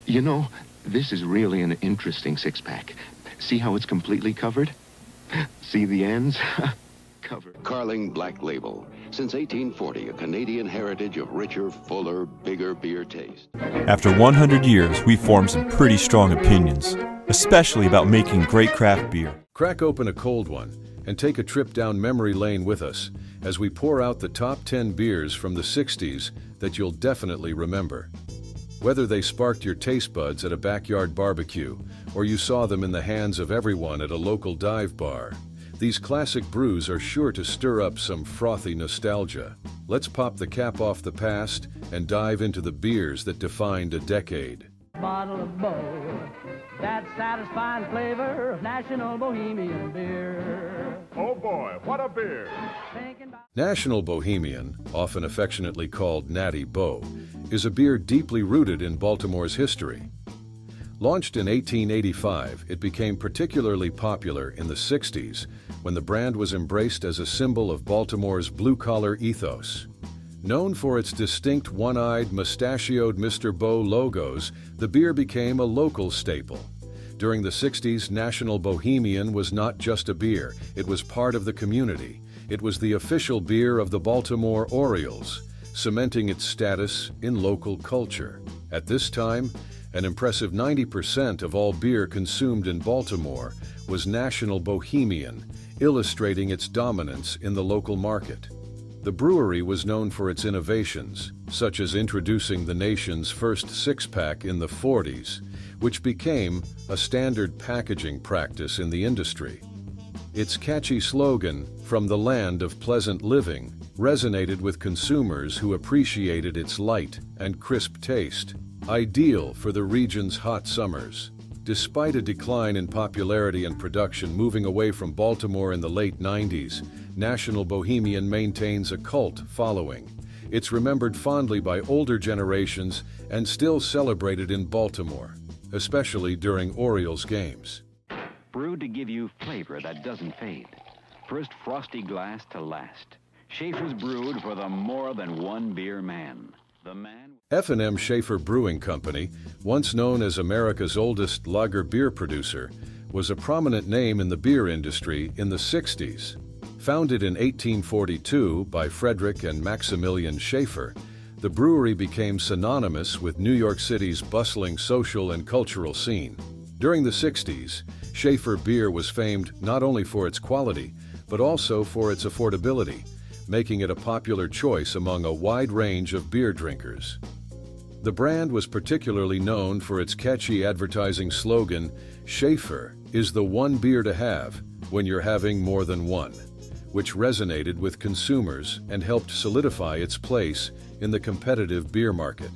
You know, this is really an interesting six-pack. See how it's completely covered? See the ends? Covered. Carling Black Label. Since 1840, a Canadian heritage of richer, fuller, bigger beer taste. After 100 years, we've formed some pretty strong opinions, especially about making great craft beer. Crack open a cold one and take a trip down memory lane with us as we pour out the top 10 beers from the 60s that you'll definitely remember. Whether they sparked your taste buds at a backyard barbecue or you saw them in the hands of everyone at a local dive bar, these classic brews are sure to stir up some frothy nostalgia. Let's pop the cap off the past and dive into the beers that defined a decade. Bottle of Bo, that satisfying flavor of National Bohemian beer. Oh boy, what a beer! National Bohemian, often affectionately called Natty Bo, is a beer deeply rooted in Baltimore's history. Launched in 1885, it became particularly popular in the 60s when the brand was embraced as a symbol of Baltimore's blue-collar ethos. Known for its distinct one-eyed, mustachioed Mr. Bo logos, the beer became a local staple. During the 60s, National Bohemian was not just a beer, it was part of the community. It was the official beer of the Baltimore Orioles, cementing its status in local culture. At this time, an impressive 90% of all beer consumed in Baltimore was National Bohemian, illustrating its dominance in the local market. The brewery was known for its innovations, such as introducing the nation's first six-pack in the 40s, which became a standard packaging practice in the industry. Its catchy slogan, "From the Land of Pleasant Living," resonated with consumers who appreciated its light and crisp taste, ideal for the region's hot summers. Despite a decline in popularity and production moving away from Baltimore in the late 90s, National Bohemian maintains a cult following. It's remembered fondly by older generations and still celebrated in Baltimore, especially during Orioles games. Brewed to give you flavor that doesn't fade. First frosty glass to last. Schaefer's brewed for the more than one beer man. The man... F&M Schaefer Brewing Company, once known as America's oldest lager beer producer, was a prominent name in the beer industry in the 60s. Founded in 1842 by Frederick and Maximilian Schaefer, the brewery became synonymous with New York City's bustling social and cultural scene. During the 60s, Schaefer beer was famed not only for its quality, but also for its affordability, making it a popular choice among a wide range of beer drinkers. The brand was particularly known for its catchy advertising slogan, "Schaefer is the one beer to have when you're having more than one," which resonated with consumers and helped solidify its place in the competitive beer market.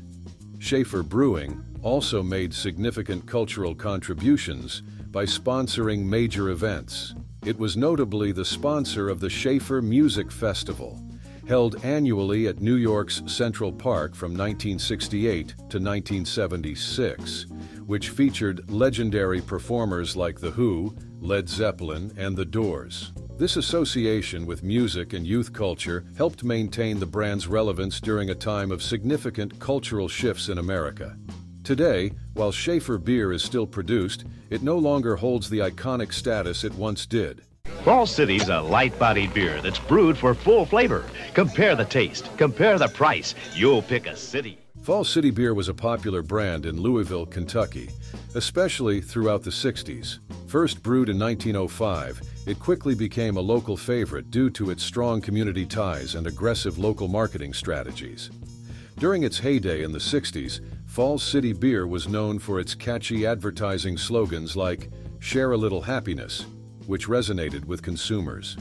Schaefer Brewing also made significant cultural contributions by sponsoring major events. It was notably the sponsor of the Schaefer Music Festival, held annually at New York's Central Park from 1968 to 1976, which featured legendary performers like The Who, Led Zeppelin, and The Doors. This association with music and youth culture helped maintain the brand's relevance during a time of significant cultural shifts in America. Today, while Schaefer beer is still produced, it no longer holds the iconic status it once did. Fall City's a light-bodied beer that's brewed for full flavor. Compare the taste, compare the price. You'll pick a city. Fall City beer was a popular brand in Louisville, Kentucky, especially throughout the 60s. First brewed in 1905, it quickly became a local favorite due to its strong community ties and aggressive local marketing strategies. During its heyday in the 60s, Fall City beer was known for its catchy advertising slogans like "Share a Little Happiness," which resonated with consumers.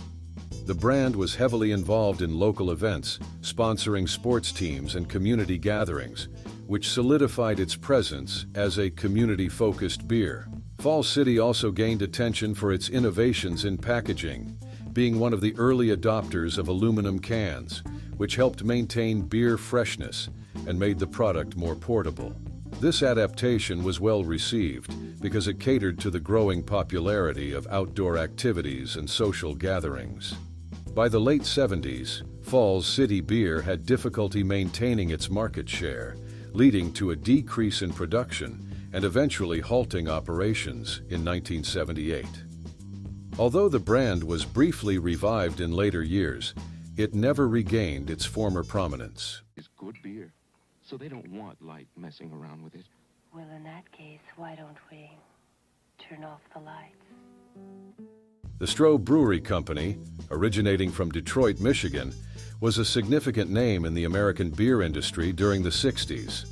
The brand was heavily involved in local events, sponsoring sports teams and community gatherings, which solidified its presence as a community-focused beer. Fall City also gained attention for its innovations in packaging, being one of the early adopters of aluminum cans, which helped maintain beer freshness and made the product more portable. This adaptation was well received because it catered to the growing popularity of outdoor activities and social gatherings. By the late 70s, Falls City beer had difficulty maintaining its market share, leading to a decrease in production and eventually halting operations in 1978. Although the brand was briefly revived in later years, it never regained its former prominence. It's good beer, so they don't want light messing around with it. Well, in that case, why don't we turn off the lights? The Stroh Brewery Company, originating from Detroit, Michigan, was a significant name in the American beer industry during the 60s.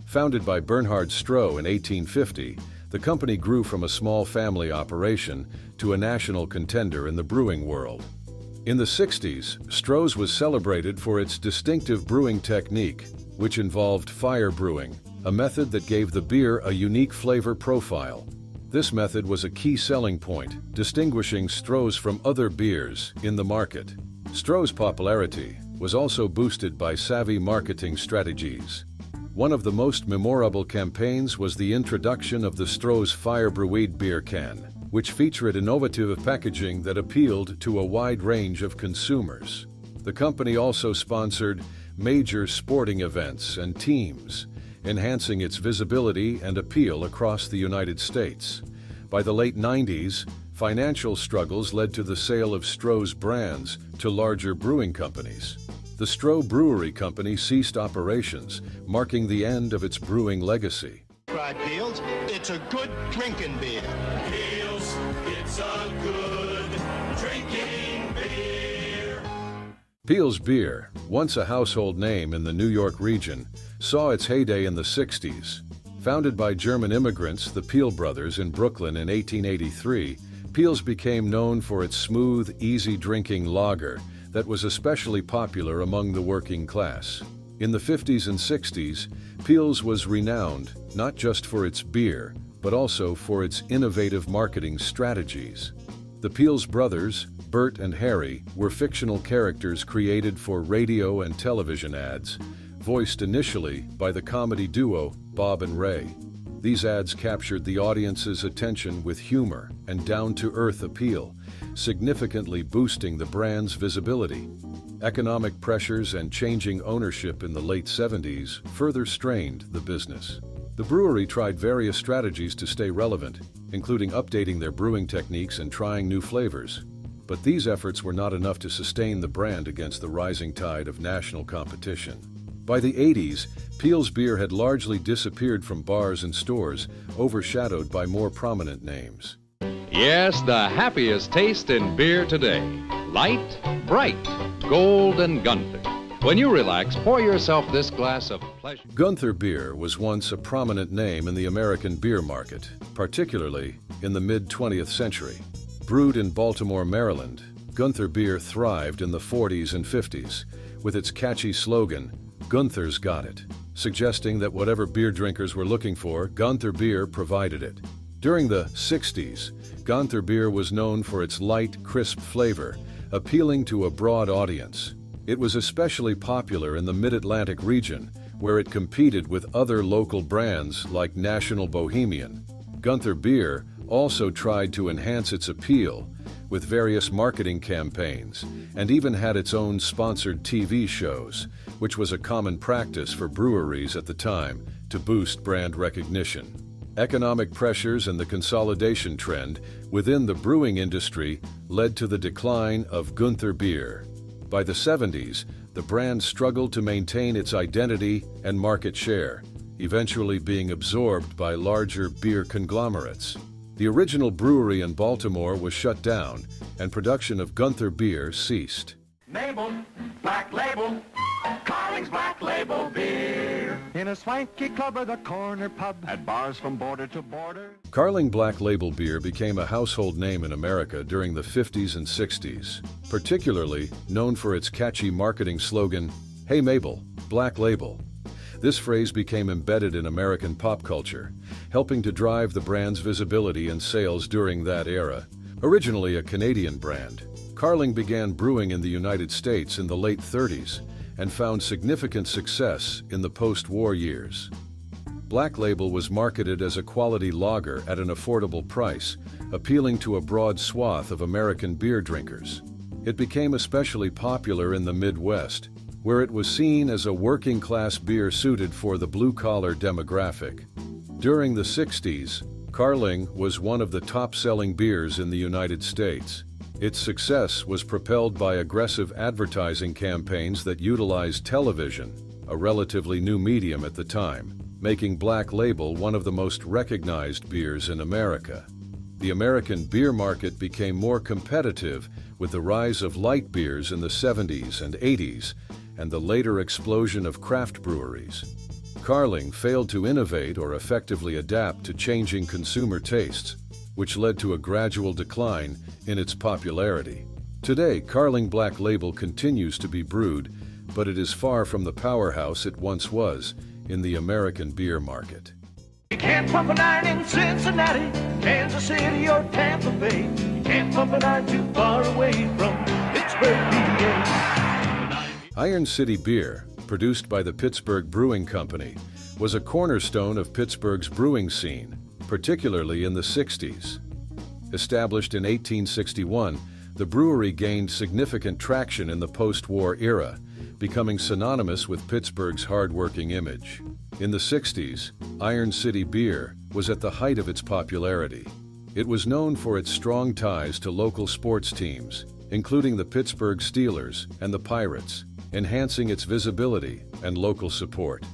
Founded by Bernhard Stroh in 1850, the company grew from a small family operation to a national contender in the brewing world. In the 60s, Stroh's was celebrated for its distinctive brewing technique, which involved fire brewing, a method that gave the beer a unique flavor profile. This method was a key selling point, distinguishing Stroh's from other beers in the market. Stroh's popularity was also boosted by savvy marketing strategies. One of the most memorable campaigns was the introduction of the Stroh's Fire Brewed beer can, which featured innovative packaging that appealed to a wide range of consumers. The company also sponsored major sporting events and teams, enhancing its visibility and appeal across the United States. By the late 90s, financial struggles led to the sale of Stroh's brands to larger brewing companies. The Stroh Brewery Company ceased operations, marking the end of its brewing legacy. Right, Peels, it's a good drinking beer. Peels, it's a good drinking beer. Peels Beer, once a household name in the New York region, saw its heyday in the 60s. Founded by German immigrants, the Peel brothers, in Brooklyn in 1883, Peels became known for its smooth, easy-drinking lager that was especially popular among the working class. In the 50s and 60s, Peels was renowned not just for its beer, but also for its innovative marketing strategies. The Peels brothers, Bert and Harry, were fictional characters created for radio and television ads, voiced initially by the comedy duo Bob and Ray. These ads captured the audience's attention with humor and down-to-earth appeal, significantly boosting the brand's visibility. Economic pressures and changing ownership in the late 70s further strained the business. The brewery tried various strategies to stay relevant, including updating their brewing techniques and trying new flavors. But these efforts were not enough to sustain the brand against the rising tide of national competition. By the 80s, Peels beer had largely disappeared from bars and stores, overshadowed by more prominent names. Yes, the happiest taste in beer today. Light, bright, gold and Gunther. When you relax, pour yourself this glass of pleasure. Gunther beer was once a prominent name in the American beer market, particularly in the mid-20th century. Brewed in Baltimore, Maryland, Gunther beer thrived in the 40s and 50s, with its catchy slogan, "Gunther's got it," suggesting that whatever beer drinkers were looking for, Gunther beer provided it. During the 60s, Gunther beer was known for its light, crisp flavor, appealing to a broad audience. It was especially popular in the Mid-Atlantic region, where it competed with other local brands like National Bohemian. Gunther beer also tried to enhance its appeal with various marketing campaigns, and even had its own sponsored TV shows, which was a common practice for breweries at the time to boost brand recognition. Economic pressures and the consolidation trend within the brewing industry led to the decline of Gunther beer. By the 70s, the brand struggled to maintain its identity and market share, eventually being absorbed by larger beer conglomerates. The original brewery in Baltimore was shut down, and production of Gunther beer ceased. Mabel, Black Label, Carling's Black Label beer. In a swanky club or the corner pub, at bars from border to border. Carling Black Label beer became a household name in America during the 50s and 60s, particularly known for its catchy marketing slogan, "Hey Mabel, Black Label." This phrase became embedded in American pop culture, helping to drive the brand's visibility and sales during that era. Originally a Canadian brand, Carling began brewing in the United States in the late 30s and found significant success in the post-war years. Black Label was marketed as a quality lager at an affordable price, appealing to a broad swath of American beer drinkers. It became especially popular in the Midwest, where it was seen as a working-class beer suited for the blue-collar demographic. During the 60s, Carling was one of the top-selling beers in the United States. Its success was propelled by aggressive advertising campaigns that utilized television, a relatively new medium at the time, making Black Label one of the most recognized beers in America. The American beer market became more competitive with the rise of light beers in the 70s and 80s and the later explosion of craft breweries. Carling failed to innovate or effectively adapt to changing consumer tastes, which led to a gradual decline in its popularity. Today, Carling Black Label continues to be brewed, but it is far from the powerhouse it once was in the American beer market. You can't pump an iron in Cincinnati, Kansas City, or Tampa Bay. You can't pump an iron too far away from Pittsburgh, PA. Iron City Beer, produced by the Pittsburgh Brewing Company, was a cornerstone of Pittsburgh's brewing scene, particularly in the 60s. Established in 1861, the brewery gained significant traction in the post-war era, becoming synonymous with Pittsburgh's hard-working image. In the 60s, Iron City Beer was at the height of its popularity. It was known for its strong ties to local sports teams, including the Pittsburgh Steelers and the Pirates, enhancing its visibility and local support.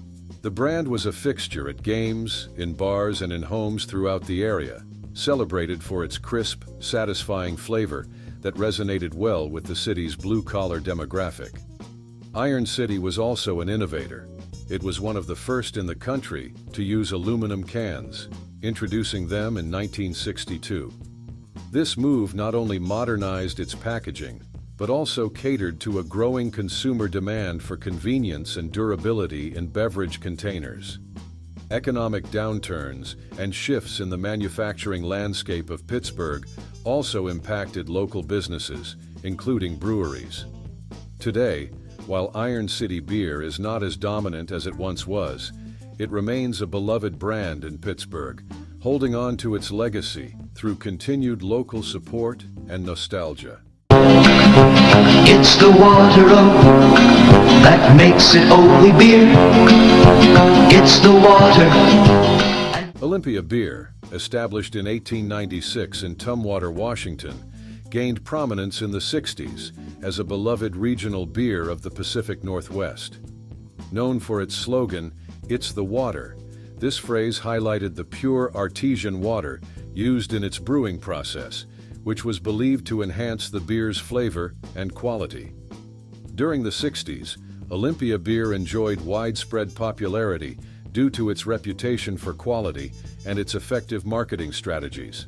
The brand was a fixture at games, in bars, and in homes throughout the area, celebrated for its crisp, satisfying flavor that resonated well with the city's blue-collar demographic. Iron City was also an innovator. It was one of the first in the country to use aluminum cans, introducing them in 1962. This move not only modernized its packaging, but also catered to a growing consumer demand for convenience and durability in beverage containers. Economic downturns and shifts in the manufacturing landscape of Pittsburgh also impacted local businesses, including breweries. Today, while Iron City Beer is not as dominant as it once was, it remains a beloved brand in Pittsburgh, holding on to its legacy through continued local support and nostalgia. It's the water that makes it only beer. It's the water. Olympia Beer, established in 1896 in Tumwater, Washington, gained prominence in the 60s as a beloved regional beer of the Pacific Northwest. Known for its slogan, "It's the water," this phrase highlighted the pure artesian water used in its brewing process, which was believed to enhance the beer's flavor and quality. During the 60s, Olympia Beer enjoyed widespread popularity due to its reputation for quality and its effective marketing strategies.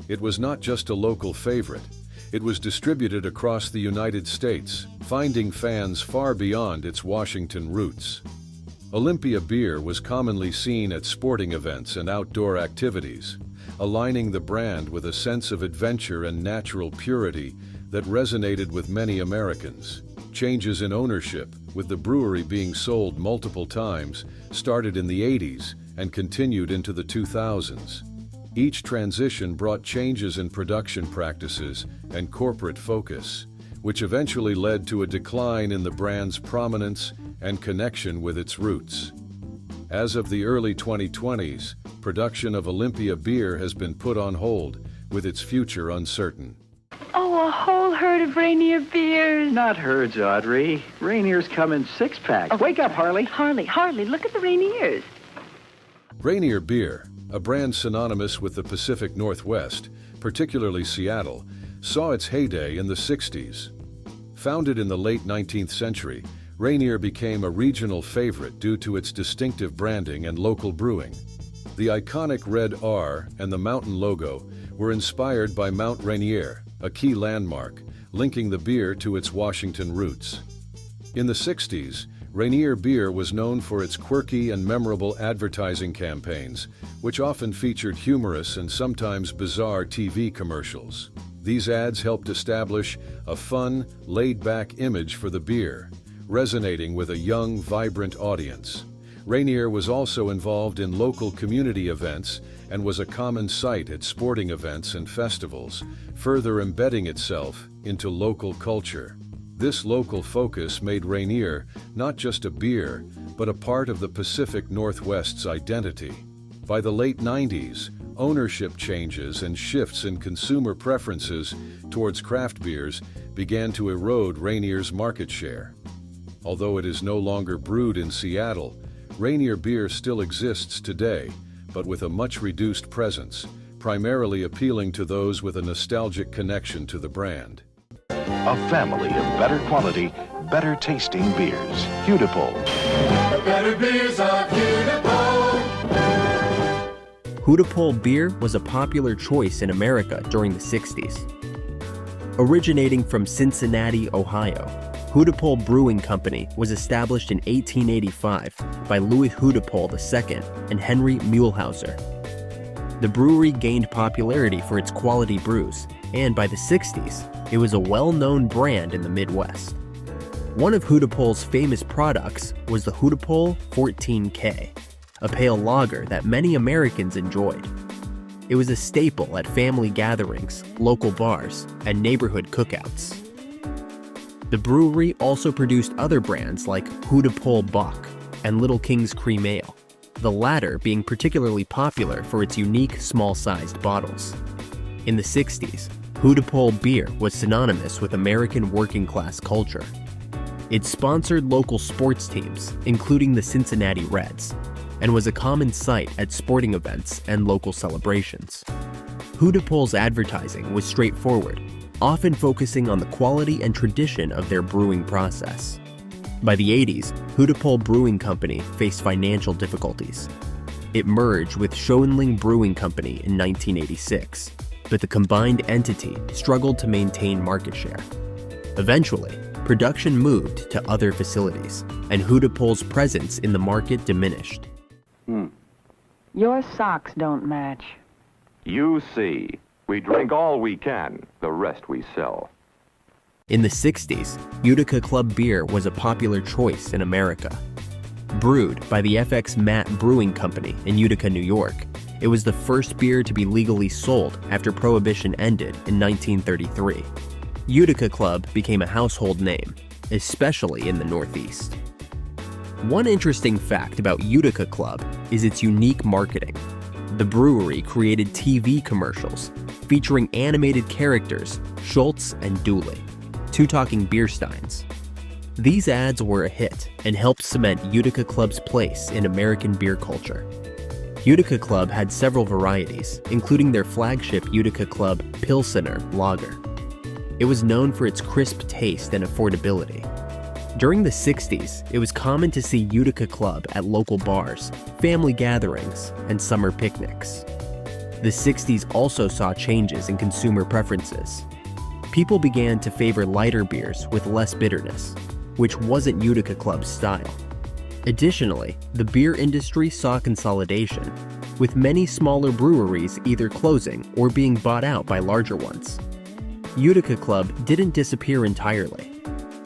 It was not just a local favorite. It was distributed across the United States, finding fans far beyond its Washington roots. Olympia Beer was commonly seen at sporting events and outdoor activities, aligning the brand with a sense of adventure and natural purity that resonated with many Americans. Changes in ownership, with the brewery being sold multiple times, started in the 80s and continued into the 2000s. Each transition brought changes in production practices and corporate focus, which eventually led to a decline in the brand's prominence and connection with its roots. As of the early 2020s, production of Olympia Beer has been put on hold, with its future uncertain. Oh, a whole herd of Rainier beers. Not herds, Audrey. Rainier's come in six-packs. Oh, wake up, Harley. Harley, look at the Rainiers. Rainier Beer, a brand synonymous with the Pacific Northwest, particularly Seattle, saw its heyday in the 60s. Founded in the late 19th century, Rainier became a regional favorite due to its distinctive branding and local brewing. The iconic red R and the mountain logo were inspired by Mount Rainier, a key landmark, linking the beer to its Washington roots. In the 60s, Rainier Beer was known for its quirky and memorable advertising campaigns, which often featured humorous and sometimes bizarre TV commercials. These ads helped establish a fun, laid-back image for the beer, resonating with a young, vibrant audience. Rainier was also involved in local community events and was a common sight at sporting events and festivals, further embedding itself into local culture. This local focus made Rainier not just a beer, but a part of the Pacific Northwest's identity. By the late 90s, ownership changes and shifts in consumer preferences towards craft beers began to erode Rainier's market share. Although it is no longer brewed in Seattle, Rainier beer still exists today, but with a much reduced presence, primarily appealing to those with a nostalgic connection to the brand. A family of better quality, better tasting beers. Hudipole. The better beers of Hudipole. Hudipole beer was a popular choice in America during the 60s. Originating from Cincinnati, Ohio, Hudipole Brewing Company was established in 1885 by Louis Hudipole II and Henry Muehlhauser. The brewery gained popularity for its quality brews, and by the 60s, it was a well-known brand in the Midwest. One of Hudipole's famous products was the Hudipole 14K, a pale lager that many Americans enjoyed. It was a staple at family gatherings, local bars, and neighborhood cookouts. The brewery also produced other brands like Hudipole Bock and Little King's Cream Ale, the latter being particularly popular for its unique small-sized bottles. In the 60s, Hudipole beer was synonymous with American working-class culture. It sponsored local sports teams, including the Cincinnati Reds, and was a common sight at sporting events and local celebrations. Hudipole's advertising was straightforward, often focusing on the quality and tradition of their brewing process. By the 80s, Hudipole Brewing Company faced financial difficulties. It merged with Schoenling Brewing Company in 1986, but the combined entity struggled to maintain market share. Eventually, production moved to other facilities, and Hudipole's presence in the market diminished. Your socks don't match. You see, we drink all we can, the rest we sell. In the 60s, Utica Club beer was a popular choice in America. Brewed by the FX Matt Brewing Company in Utica, New York, it was the first beer to be legally sold after Prohibition ended in 1933. Utica Club became a household name, especially in the Northeast. One interesting fact about Utica Club is its unique marketing. The brewery created TV commercials featuring animated characters Schultz and Dooley, two talking beer steins. These ads were a hit and helped cement Utica Club's place in American beer culture. Utica Club had several varieties, including their flagship Utica Club Pilsener lager. It was known for its crisp taste and affordability. During the 60s, it was common to see Utica Club at local bars, family gatherings, and summer picnics. The 60s also saw changes in consumer preferences. People began to favor lighter beers with less bitterness, which wasn't Utica Club's style. Additionally, the beer industry saw consolidation, with many smaller breweries either closing or being bought out by larger ones. Utica Club didn't disappear entirely.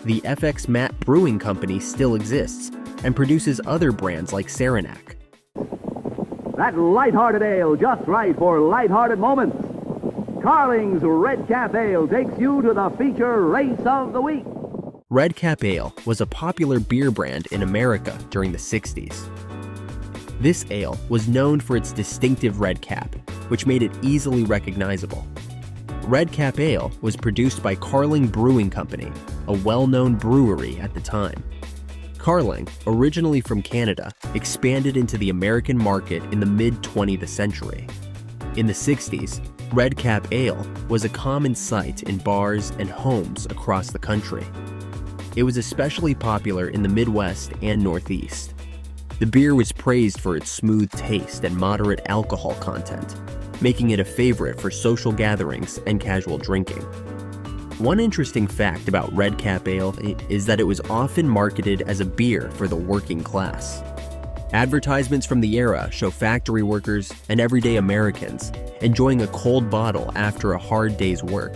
The FX Matt Brewing Company still exists and produces other brands like Saranac. That light-hearted ale just right for light-hearted moments. Carling's Red Cap Ale takes you to the feature race of the week. Red Cap Ale was a popular beer brand in America during the 60s. This ale was known for its distinctive red cap, which made it easily recognizable. Red Cap Ale was produced by Carling Brewing Company, a well-known brewery at the time. Carling, originally from Canada, expanded into the American market in the mid-20th century. In the 60s, Red Cap Ale was a common sight in bars and homes across the country. It was especially popular in the Midwest and Northeast. The beer was praised for its smooth taste and moderate alcohol content, making it a favorite for social gatherings and casual drinking. One interesting fact about Red Cap Ale is that it was often marketed as a beer for the working class. Advertisements from the era show factory workers and everyday Americans enjoying a cold bottle after a hard day's work.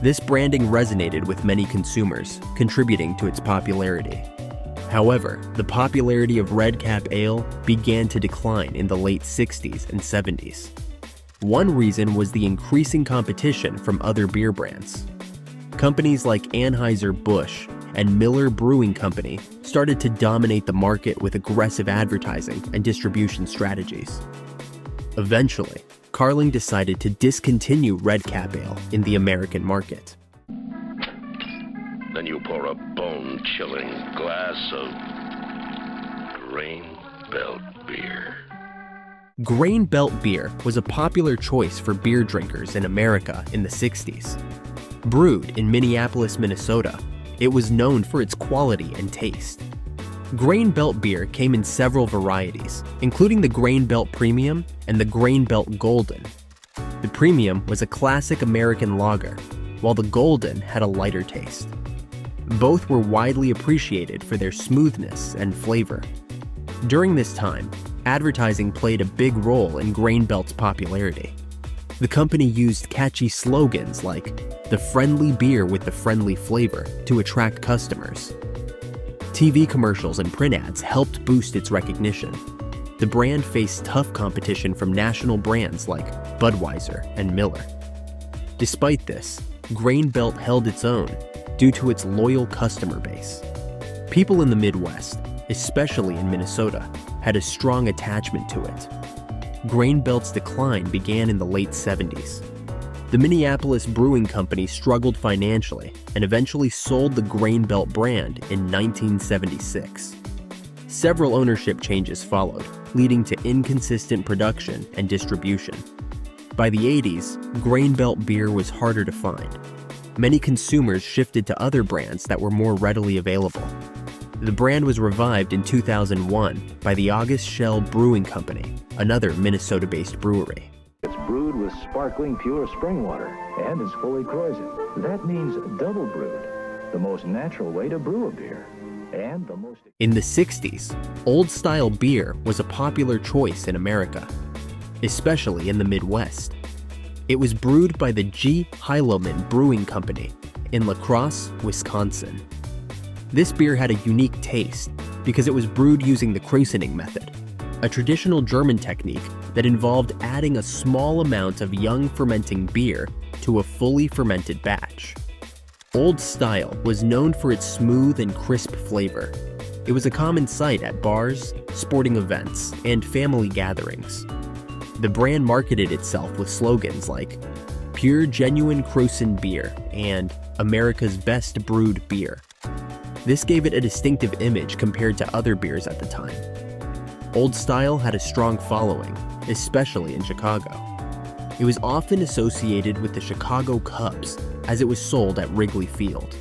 This branding resonated with many consumers, contributing to its popularity. However, the popularity of Red Cap Ale began to decline in the late 60s and 70s. One reason was the increasing competition from other beer brands. Companies like Anheuser-Busch and Miller Brewing Company started to dominate the market with aggressive advertising and distribution strategies. Eventually, Carling decided to discontinue Red Cap Ale in the American market. Then you pour a bone-chilling glass of Grain Belt beer. Grain Belt beer was a popular choice for beer drinkers in America in the 60s. Brewed in Minneapolis, Minnesota, it was known for its quality and taste. Grain Belt beer came in several varieties, including the Grain Belt Premium and the Grain Belt Golden. The Premium was a classic American lager, while the Golden had a lighter taste. Both were widely appreciated for their smoothness and flavor. During this time, advertising played a big role in Grain Belt's popularity. The company used catchy slogans like, "The friendly beer with the friendly flavor," to attract customers. TV commercials and print ads helped boost its recognition. The brand faced tough competition from national brands like Budweiser and Miller. Despite this, Grain Belt held its own due to its loyal customer base. People in the Midwest, especially in Minnesota, had a strong attachment to it. Grain Belt's decline began in the late 70s. The Minneapolis Brewing Company struggled financially and eventually sold the Grain Belt brand in 1976. Several ownership changes followed, leading to inconsistent production and distribution. By the 80s, Grain Belt beer was harder to find. Many consumers shifted to other brands that were more readily available. The brand was revived in 2001 by the August Shell Brewing Company, another Minnesota-based brewery. It's brewed with sparkling pure spring water and is fully Kreuzen. That means double brewed, the most natural way to brew a beer. And the most... In the 60s, old-style beer was a popular choice in America, especially in the Midwest. It was brewed by the G. Heilemann Brewing Company in La Crosse, Wisconsin. This beer had a unique taste because it was brewed using the Kreuzening method, a traditional German technique that involved adding a small amount of young fermenting beer to a fully fermented batch. Old Style was known for its smooth and crisp flavor. It was a common sight at bars, sporting events, and family gatherings. The brand marketed itself with slogans like "Pure Genuine Kreuzen Beer" and "America's Best Brewed Beer." This gave it a distinctive image compared to other beers at the time. Old Style had a strong following, especially in Chicago. It was often associated with the Chicago Cubs, as it was sold at Wrigley Field.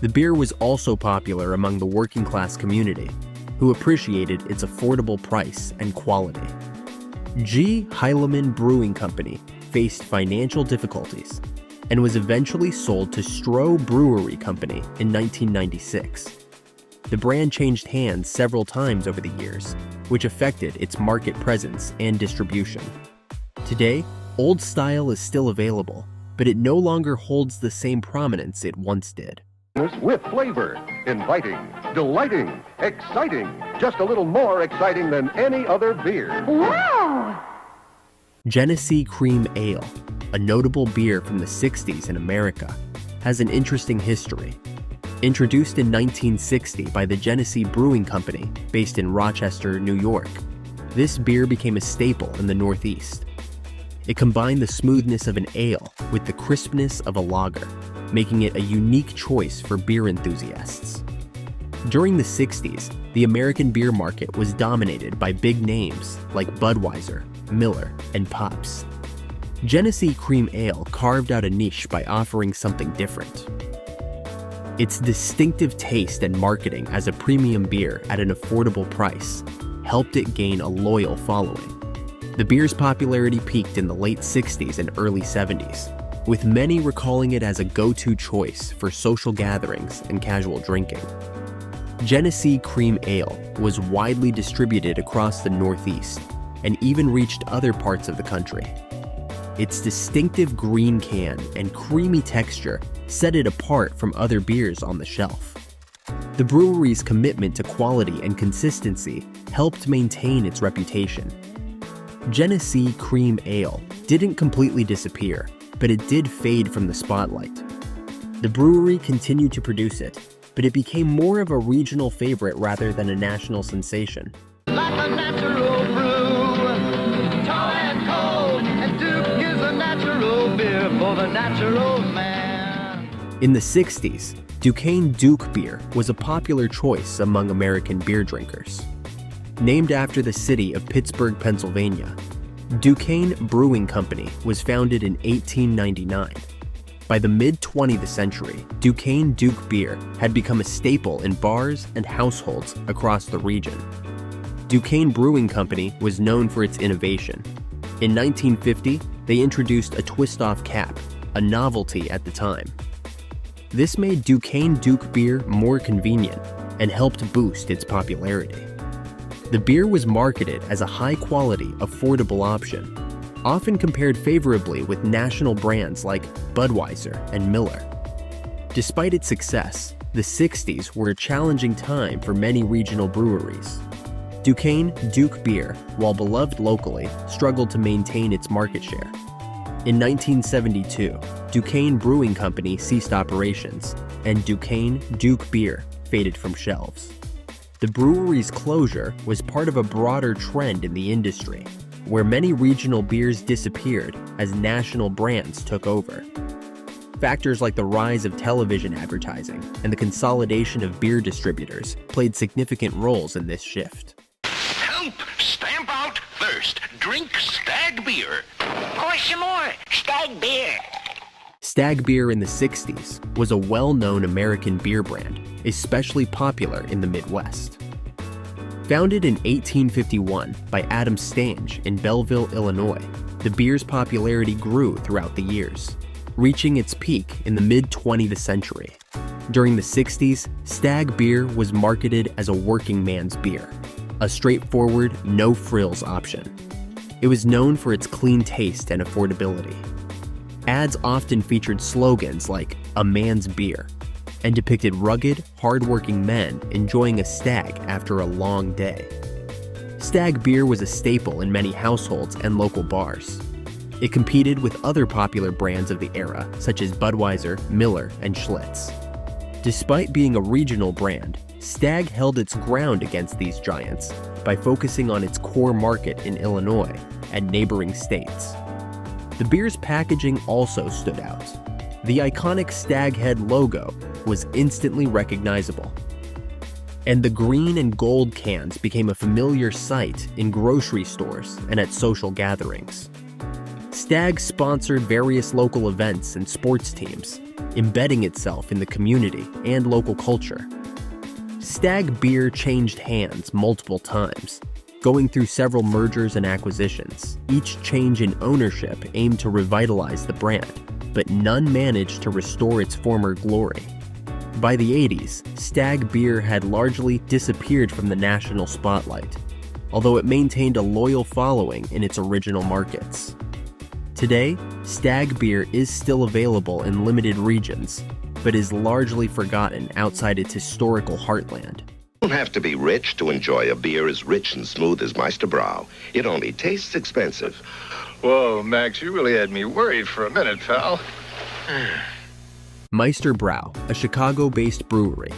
The beer was also popular among the working class community, who appreciated its affordable price and quality. G. Heilemann Brewing Company faced financial difficulties and was eventually sold to Stroh Brewery Company in 1996. The brand changed hands several times over the years, which affected its market presence and distribution. Today, Old Style is still available, but it no longer holds the same prominence it once did. With flavor, inviting, delighting, exciting, just a little more exciting than any other beer. Wow! Genesee Cream Ale, a notable beer from the 60s in America, has an interesting history. Introduced in 1960 by the Genesee Brewing Company, based in Rochester, New York, this beer became a staple in the Northeast. It combined the smoothness of an ale with the crispness of a lager, making it a unique choice for beer enthusiasts. During the 60s, the American beer market was dominated by big names like Budweiser, Miller, and Pabst. Genesee Cream Ale carved out a niche by offering something different. Its distinctive taste and marketing as a premium beer at an affordable price helped it gain a loyal following. The beer's popularity peaked in the late 60s and early 70s, with many recalling it as a go-to choice for social gatherings and casual drinking. Genesee Cream Ale was widely distributed across the Northeast and even reached other parts of the country. Its distinctive green can and creamy texture set it apart from other beers on the shelf. The brewery's commitment to quality and consistency helped maintain its reputation. Genesee Cream Ale didn't completely disappear, but it did fade from the spotlight. The brewery continued to produce it, but it became more of a regional favorite rather than a national sensation. Like a natural brew, tall and cold, and Duke is a natural beer for the natural man. In the 60s, Duquesne Duke beer was a popular choice among American beer drinkers. Named after the city of Pittsburgh, Pennsylvania, Duquesne Brewing Company was founded in 1899. By the mid-20th century, Duquesne Duke beer had become a staple in bars and households across the region. Duquesne Brewing Company was known for its innovation. In 1950, they introduced a twist-off cap, a novelty at the time. This made Duquesne Duke beer more convenient and helped boost its popularity. The beer was marketed as a high-quality, affordable option, often compared favorably with national brands like Budweiser and Miller. Despite its success, the 60s were a challenging time for many regional breweries. Duquesne Duke beer, while beloved locally, struggled to maintain its market share. In 1972, Duquesne Brewing Company ceased operations, and Duquesne Duke beer faded from shelves. The brewery's closure was part of a broader trend in the industry, where many regional beers disappeared as national brands took over. Factors like the rise of television advertising and the consolidation of beer distributors played significant roles in this shift. Help! Stamp out thirst. Drink Stag beer. Pour some more Stag beer. Stag beer in the 60s was a well-known American beer brand, especially popular in the Midwest. Founded in 1851 by Adam Stange in Belleville, Illinois, the beer's popularity grew throughout the years, reaching its peak in the mid-20th century. During the 60s, Stag beer was marketed as a working man's beer, a straightforward, no-frills option. It was known for its clean taste and affordability. Ads often featured slogans like "a man's beer" and depicted rugged, hard-working men enjoying a stag after a long day. Stag beer was a staple in many households and local bars. It competed with other popular brands of the era, such as Budweiser, Miller, and Schlitz. Despite being a regional brand, Stag held its ground against these giants by focusing on its core market in Illinois and neighboring states. The beer's packaging also stood out. The iconic stag head logo was instantly recognizable, and the green and gold cans became a familiar sight in grocery stores and at social gatherings. Stag sponsored various local events and sports teams, embedding itself in the community and local culture. Stag beer changed hands multiple times, going through several mergers and acquisitions. Each change in ownership aimed to revitalize the brand, but none managed to restore its former glory. By the 80s, Stag beer had largely disappeared from the national spotlight, although it maintained a loyal following in its original markets. Today, Stag beer is still available in limited regions, but is largely forgotten outside its historical heartland. You don't have to be rich to enjoy a beer as rich and smooth as Meisterbräu. It only tastes expensive. Whoa, Max, you really had me worried for a minute, pal. Meisterbräu, a Chicago-based brewery,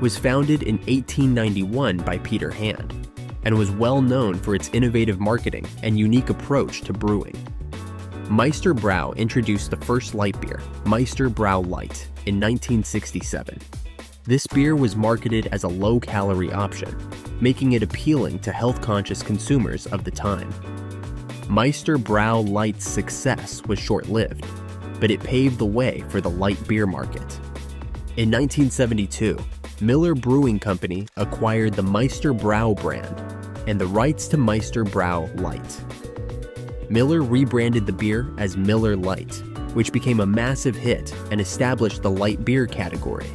was founded in 1891 by Peter Hand and was well known for its innovative marketing and unique approach to brewing. Meisterbräu introduced the first light beer, Meisterbräu Light, in 1967. This beer was marketed as a low-calorie option, making it appealing to health-conscious consumers of the time. Meisterbräu Light's success was short-lived, but it paved the way for the light beer market. In 1972, Miller Brewing Company acquired the Meisterbräu brand and the rights to Meisterbräu Light. Miller rebranded the beer as Miller Lite, which became a massive hit and established the light beer category.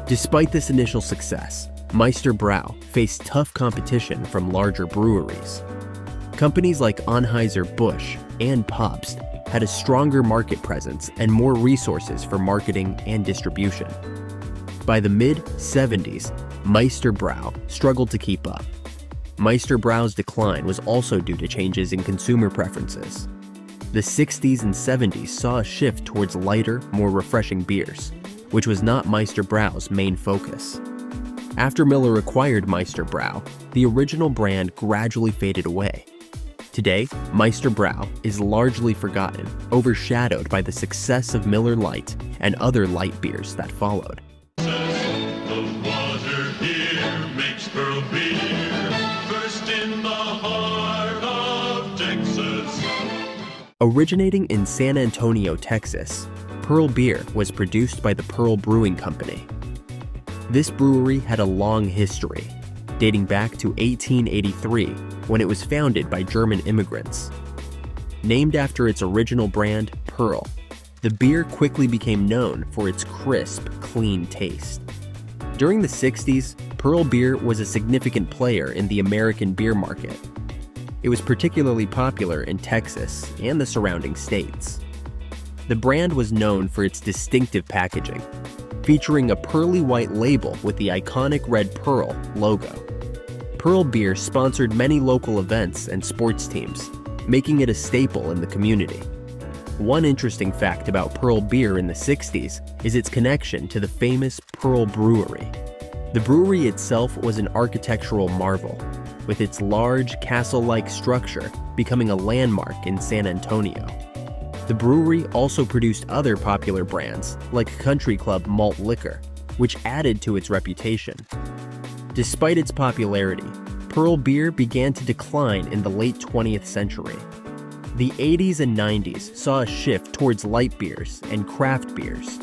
Despite this initial success, Meisterbräu faced tough competition from larger breweries. Companies like Anheuser-Busch and Pabst had a stronger market presence and more resources for marketing and distribution. By the mid-70s, Meisterbräu struggled to keep up. Meisterbräu's decline was also due to changes in consumer preferences. The 60s and 70s saw a shift towards lighter, more refreshing beers, which was not Meister Brau's main focus. After Miller acquired Meister Brau, the original brand gradually faded away. Today, Meister Brau is largely forgotten, overshadowed by the success of Miller Lite and other light beers that followed. The water here makes Pearl beer, first in the heart of Texas. Originating in San Antonio, Texas, Pearl Beer was produced by the Pearl Brewing Company. This brewery had a long history, dating back to 1883, when it was founded by German immigrants. Named after its original brand, Pearl, the beer quickly became known for its crisp, clean taste. During the 60s, Pearl Beer was a significant player in the American beer market. It was particularly popular in Texas and the surrounding states. The brand was known for its distinctive packaging, featuring a pearly white label with the iconic red Pearl logo. Pearl Beer sponsored many local events and sports teams, making it a staple in the community. One interesting fact about Pearl Beer in the 60s is its connection to the famous Pearl Brewery. The brewery itself was an architectural marvel, with its large castle-like structure becoming a landmark in San Antonio. The brewery also produced other popular brands, like Country Club malt liquor, which added to its reputation. Despite its popularity, Pearl Beer began to decline in the late 20th century. The 80s and 90s saw a shift towards light beers and craft beers,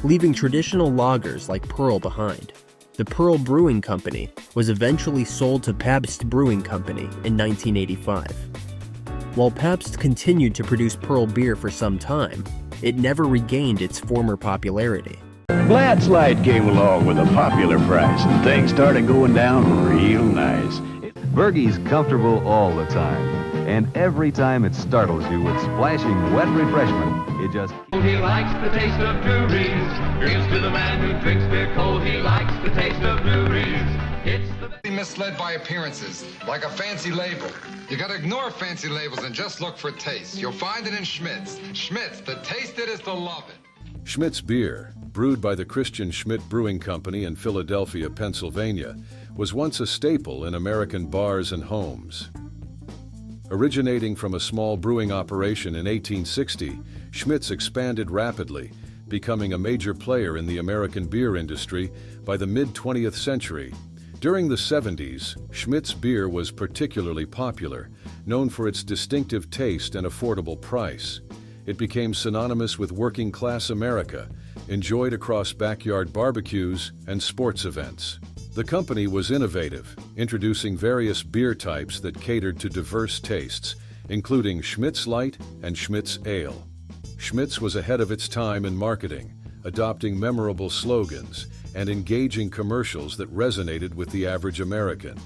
leaving traditional lagers like Pearl behind. The Pearl Brewing Company was eventually sold to Pabst Brewing Company in 1985. While Pabst continued to produce Pearl Beer for some time, it never regained its former popularity. Gladslide came along with a popular price, and things started going down real nice. Bergie's comfortable all the time, and every time it startles you with splashing wet refreshment, it just... He likes the taste of breweries. Here's to the man who drinks beer cold. He likes the taste of breweries. It's the... Be misled by appearances, like a fancy label. You gotta ignore fancy labels and just look for taste. You'll find it in Schmidt's. Schmidt's, to taste it is to love it. Schmidt's beer, brewed by the Christian Schmidt Brewing Company in Philadelphia, Pennsylvania, was once a staple in American bars and homes. Originating from a small brewing operation in 1860, Schmidt's expanded rapidly, becoming a major player in the American beer industry by the mid-20th century. During the 70s, Schmidt's beer was particularly popular, known for its distinctive taste and affordable price. It became synonymous with working-class America, enjoyed across backyard barbecues and sports events. The company was innovative, introducing various beer types that catered to diverse tastes, including Schmidt's Light and Schmidt's Ale. Schmidt's was ahead of its time in marketing, adopting memorable slogans and engaging commercials that resonated with the average American.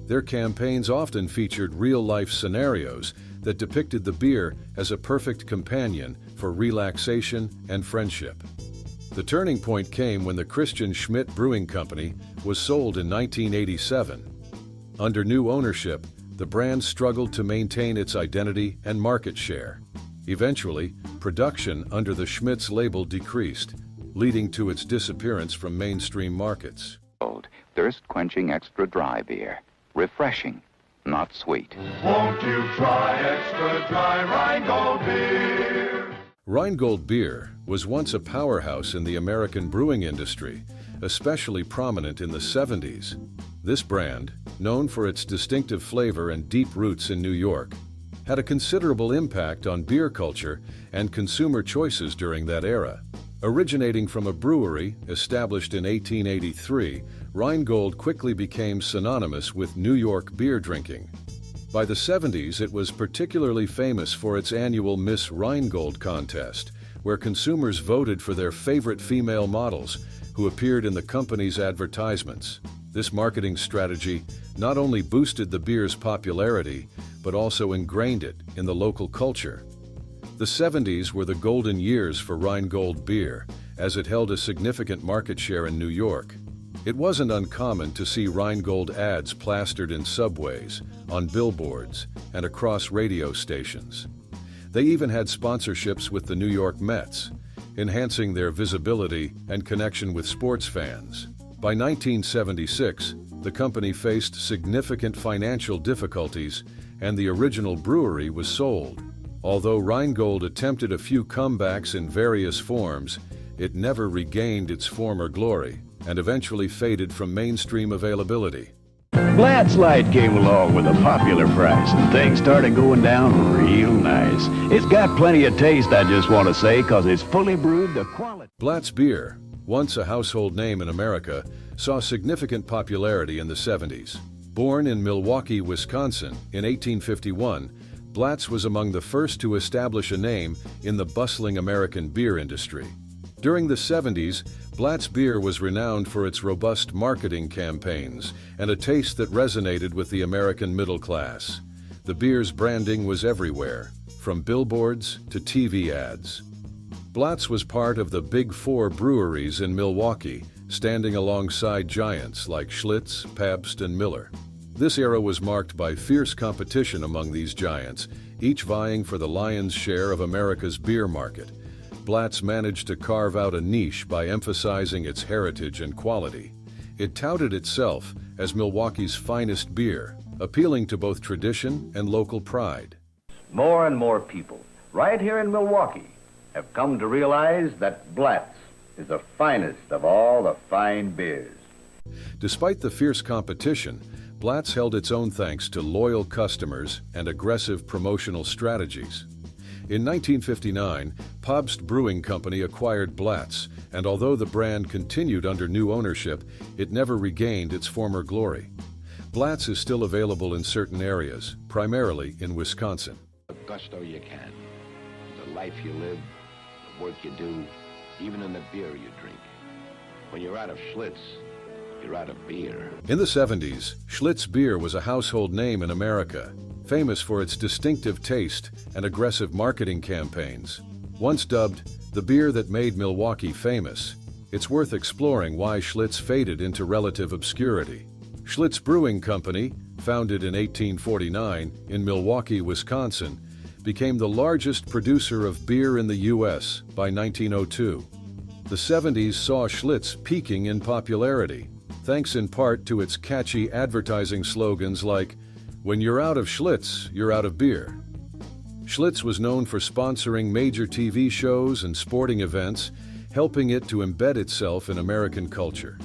Their campaigns often featured real-life scenarios that depicted the beer as a perfect companion for relaxation and friendship. The turning point came when the Christian Schmidt Brewing Company was sold in 1987. Under new ownership, the brand struggled to maintain its identity and market share. Eventually, production under the Schmidt's label decreased, leading to its disappearance from mainstream markets. Thirst-quenching extra dry beer. Refreshing, not sweet. Won't you try extra dry Rheingold beer? Rheingold beer was once a powerhouse in the American brewing industry, especially prominent in the 70s. This brand, known for its distinctive flavor and deep roots in New York, had a considerable impact on beer culture and consumer choices during that era. Originating from a brewery established in 1883, Rheingold quickly became synonymous with New York beer drinking. By the 70s, it was particularly famous for its annual Miss Rheingold contest, where consumers voted for their favorite female models who appeared in the company's advertisements. This marketing strategy not only boosted the beer's popularity, but also ingrained it in the local culture. The 70s were the golden years for Rheingold beer, as it held a significant market share in New York. It wasn't uncommon to see Rheingold ads plastered in subways, on billboards, and across radio stations. They even had sponsorships with the New York Mets, enhancing their visibility and connection with sports fans. By 1976, the company faced significant financial difficulties and the original brewery was sold. Although Rheingold attempted a few comebacks in various forms, it never regained its former glory and eventually faded from mainstream availability. Blad's Light came along with a popular price, and things started going down real nice. It's got plenty of taste, I just want to say, because it's fully brewed to quality. Blad's beer, once a household name in America, saw significant popularity in the 70s. Born in Milwaukee, Wisconsin in 1851, Blad's was among the first to establish a name in the bustling American beer industry. During the 70s, Blad's beer was renowned for its robust marketing campaigns and a taste that resonated with the American middle class. The beer's branding was everywhere, from billboards to TV ads. Blad's was part of the Big Four breweries in Milwaukee, standing alongside giants like Schlitz, Pabst, and Miller. This era was marked by fierce competition among these giants, each vying for the lion's share of America's beer market. Blad's managed to carve out a niche by emphasizing its heritage and quality. It touted itself as Milwaukee's finest beer, appealing to both tradition and local pride. More and more people, right here in Milwaukee, have come to realize that Blad's is the finest of all the fine beers. Despite the fierce competition, Blad's held its own thanks to loyal customers and aggressive promotional strategies. In 1959, Pabst Brewing Company acquired Blad's, and although the brand continued under new ownership, it never regained its former glory. Blad's is still available in certain areas, primarily in Wisconsin. The gusto you can, the life you live, the work you do, even in the beer you drink. When you're out of Schlitz, you're out of beer. In the 70s, Schlitz beer was a household name in America, famous for its distinctive taste and aggressive marketing campaigns. Once dubbed the beer that made Milwaukee famous, it's worth exploring why Schlitz faded into relative obscurity. Schlitz Brewing Company, founded in 1849 in Milwaukee, Wisconsin, became the largest producer of beer in the U.S. by 1902. The 70s saw Schlitz peaking in popularity, thanks in part to its catchy advertising slogans like, "When you're out of Schlitz, you're out of beer." Schlitz was known for sponsoring major TV shows and sporting events, helping it to embed itself in American culture.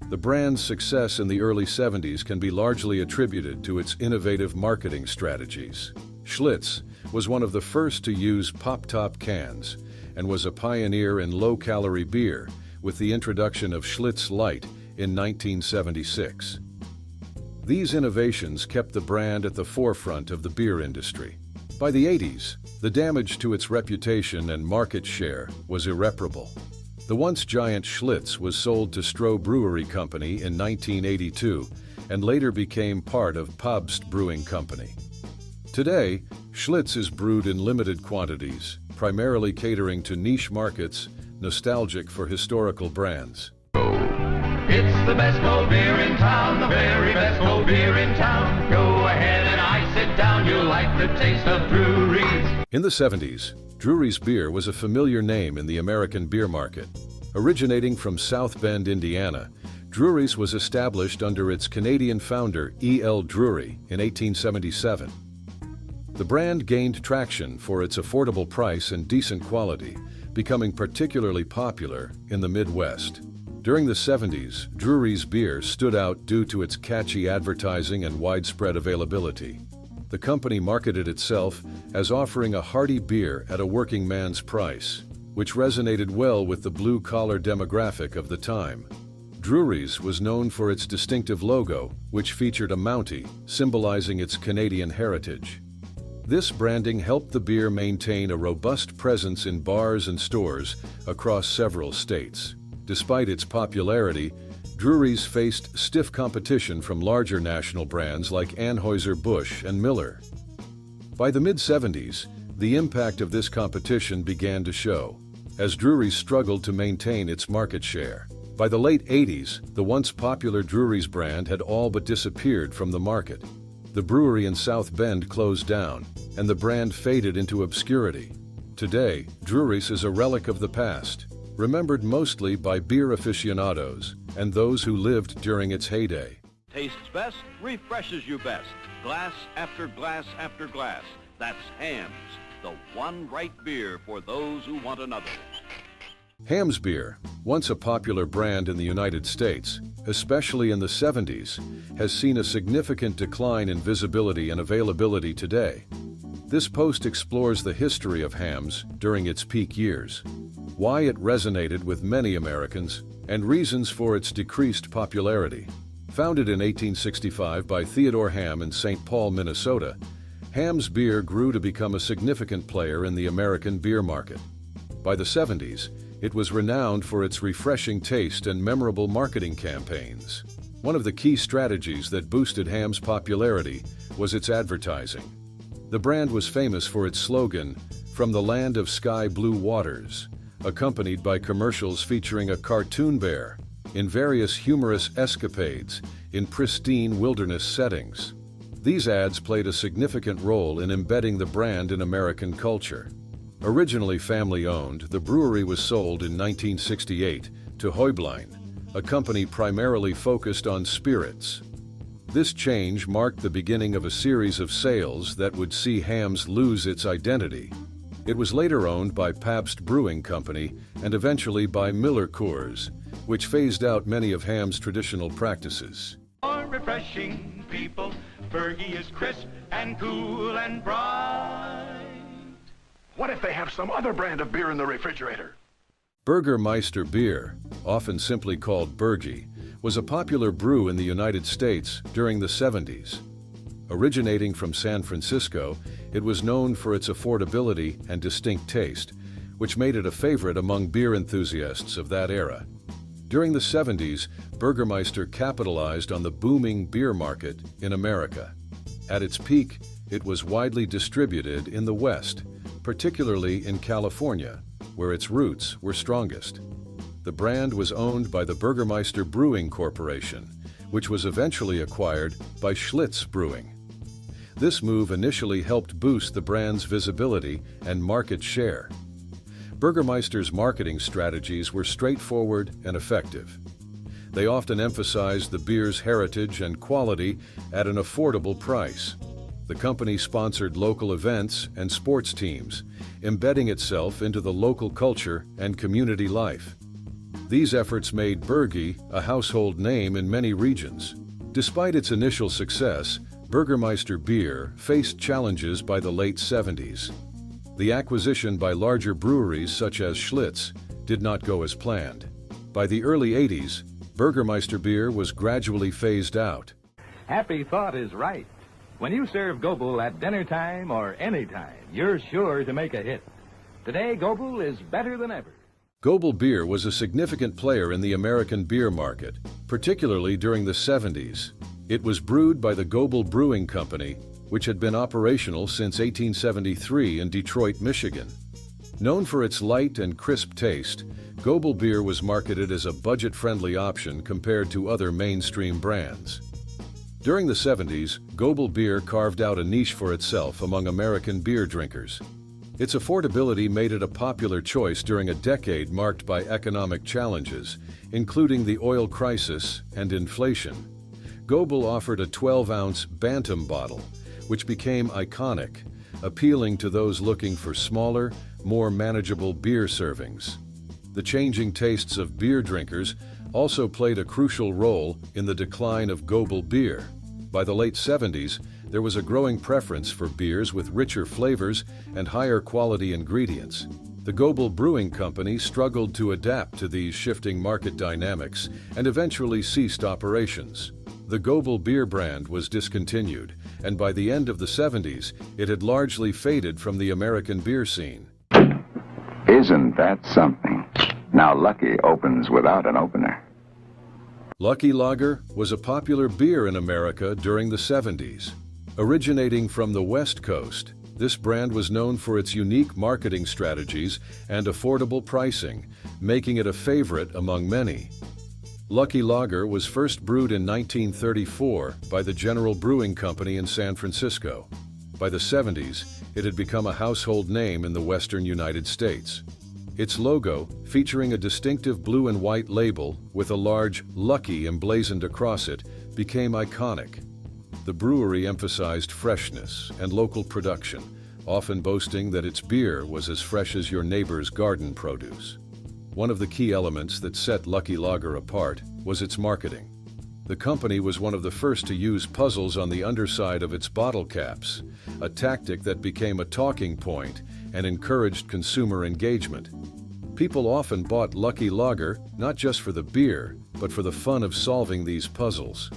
The brand's success in the early 70s can be largely attributed to its innovative marketing strategies. Schlitz was one of the first to use pop-top cans and was a pioneer in low-calorie beer with the introduction of Schlitz Light in 1976. These innovations kept the brand at the forefront of the beer industry. By the 80s, the damage to its reputation and market share was irreparable. The once giant Schlitz was sold to Stroh Brewery Company in 1982 and later became part of Pabst Brewing Company. Today, Schlitz is brewed in limited quantities, primarily catering to niche markets, nostalgic for historical brands. It's the best cold beer in town, the very best cold beer in town. Go ahead and ice it down, you'll like the taste of Drury's. In the 70s, Drury's beer was a familiar name in the American beer market. Originating from South Bend, Indiana, Drury's was established under its Canadian founder E.L. Drury in 1877. The brand gained traction for its affordable price and decent quality, becoming particularly popular in the Midwest. During the 70s, Drury's beer stood out due to its catchy advertising and widespread availability. The company marketed itself as offering a hearty beer at a working man's price, which resonated well with the blue-collar demographic of the time. Drury's was known for its distinctive logo, which featured a Mountie, symbolizing its Canadian heritage. This branding helped the beer maintain a robust presence in bars and stores across several states. Despite its popularity, Drury's faced stiff competition from larger national brands like Anheuser-Busch and Miller. By the mid-70s, the impact of this competition began to show, as Drury's struggled to maintain its market share. By the late 80s, the once popular Drury's brand had all but disappeared from the market. The brewery in South Bend closed down, and the brand faded into obscurity. Today, Drury's is a relic of the past, remembered mostly by beer aficionados and those who lived during its heyday. Tastes best, refreshes you best. Glass after glass after glass. That's Hamm's, the one right beer for those who want another. Hamm's beer, once a popular brand in the United States, especially in the 70s, has seen a significant decline in visibility and availability today. This post explores the history of Hamm's during its peak years, why it resonated with many Americans, and reasons for its decreased popularity. Founded in 1865 by Theodore Hamm in St. Paul, Minnesota, Hamm's beer grew to become a significant player in the American beer market. By the 70s, it was renowned for its refreshing taste and memorable marketing campaigns. One of the key strategies that boosted Hamm's popularity was its advertising. The brand was famous for its slogan, "From the land of sky blue waters," accompanied by commercials featuring a cartoon bear in various humorous escapades in pristine wilderness settings. These ads played a significant role in embedding the brand in American culture. Originally family-owned, the brewery was sold in 1968 to Heublein, a company primarily focused on spirits. This change marked the beginning of a series of sales that would see Hamm's lose its identity. It was later owned by Pabst Brewing Company and eventually by Miller Coors, which phased out many of Hamm's traditional practices. More refreshing people, Fergie is crisp and cool and bright. What if they have some other brand of beer in the refrigerator? Burgermeister beer, often simply called Bergie, was a popular brew in the United States during the 70s. Originating from San Francisco, it was known for its affordability and distinct taste, which made it a favorite among beer enthusiasts of that era. During the 70s, Burgermeister capitalized on the booming beer market in America. At its peak, it was widely distributed in the West, particularly in California, where its roots were strongest. The brand was owned by the Burgermeister Brewing Corporation, which was eventually acquired by Schlitz Brewing. This move initially helped boost the brand's visibility and market share. Burgermeister's marketing strategies were straightforward and effective. They often emphasized the beer's heritage and quality at an affordable price. The company sponsored local events and sports teams, embedding itself into the local culture and community life. These efforts made Bergie a household name in many regions. Despite its initial success, Burgermeister beer faced challenges by the late 70s. The acquisition by larger breweries such as Schlitz did not go as planned. By the early 80s, Burgermeister beer was gradually phased out. Happy thought is right. When you serve Gobel at dinner time or any time, you're sure to make a hit. Today, Gobel is better than ever. Gobel beer was a significant player in the American beer market, particularly during the 70s. It was brewed by the Gobel Brewing Company, which had been operational since 1873 in Detroit, Michigan. Known for its light and crisp taste, Gobel beer was marketed as a budget-friendly option compared to other mainstream brands. During the 70s, Gobel beer carved out a niche for itself among American beer drinkers. Its affordability made it a popular choice during a decade marked by economic challenges, including the oil crisis and inflation. Gobel offered a 12-ounce Bantam bottle, which became iconic, appealing to those looking for smaller, more manageable beer servings. The changing tastes of beer drinkers also played a crucial role in the decline of Gobel beer. By the late 70s, there was a growing preference for beers with richer flavors and higher quality ingredients. The Gobel Brewing Company struggled to adapt to these shifting market dynamics and eventually ceased operations. The Gobel beer brand was discontinued, and by the end of the 70s, it had largely faded from the American beer scene. Isn't that something? Now Lucky opens without an opener. Lucky Lager was a popular beer in America during the 70s. Originating from the West Coast, this brand was known for its unique marketing strategies and affordable pricing, making it a favorite among many. Lucky Lager was first brewed in 1934 by the General Brewing Company in San Francisco. By the 70s, it had become a household name in the western United States. Its logo, featuring a distinctive blue and white label with a large Lucky emblazoned across it, became iconic. The brewery emphasized freshness and local production, often boasting that its beer was as fresh as your neighbor's garden produce. One of the key elements that set Lucky Lager apart was its marketing. The company was one of the first to use puzzles on the underside of its bottle caps, a tactic that became a talking point and encouraged consumer engagement. People often bought Lucky Lager not just for the beer, but for the fun of solving these puzzles.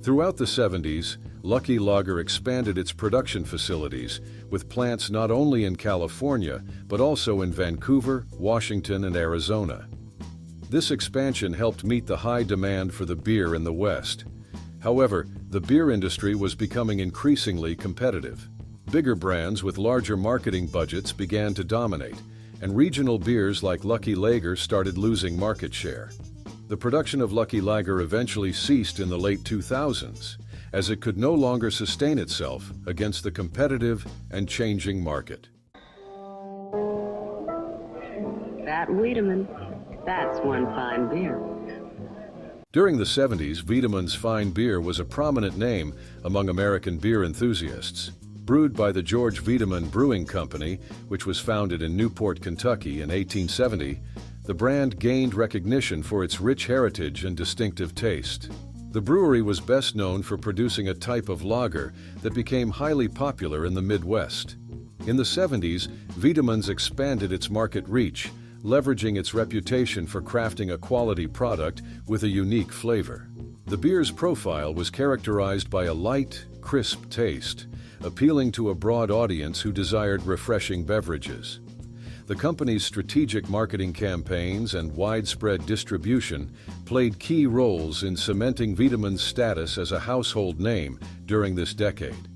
Throughout the 70s, Lucky Lager expanded its production facilities, with plants not only in California, but also in Vancouver, Washington, and Arizona. This expansion helped meet the high demand for the beer in the West. However, the beer industry was becoming increasingly competitive. Bigger brands with larger marketing budgets began to dominate, and regional beers like Lucky Lager started losing market share. The production of Lucky Lager eventually ceased in the late 2000s, as it could no longer sustain itself against the competitive and changing market. That Wiedemann, that's one fine beer. During the 70s, Wiedemann's fine beer was a prominent name among American beer enthusiasts. Brewed by the George Wiedemann Brewing Company, which was founded in Newport, Kentucky in 1870, the brand gained recognition for its rich heritage and distinctive taste. The brewery was best known for producing a type of lager that became highly popular in the Midwest. In the 70s, Wiedemann's expanded its market reach, leveraging its reputation for crafting a quality product with a unique flavor. The beer's profile was characterized by a light, crisp taste, appealing to a broad audience who desired refreshing beverages. The company's strategic marketing campaigns and widespread distribution played key roles in cementing Wiedemann's status as a household name during this decade.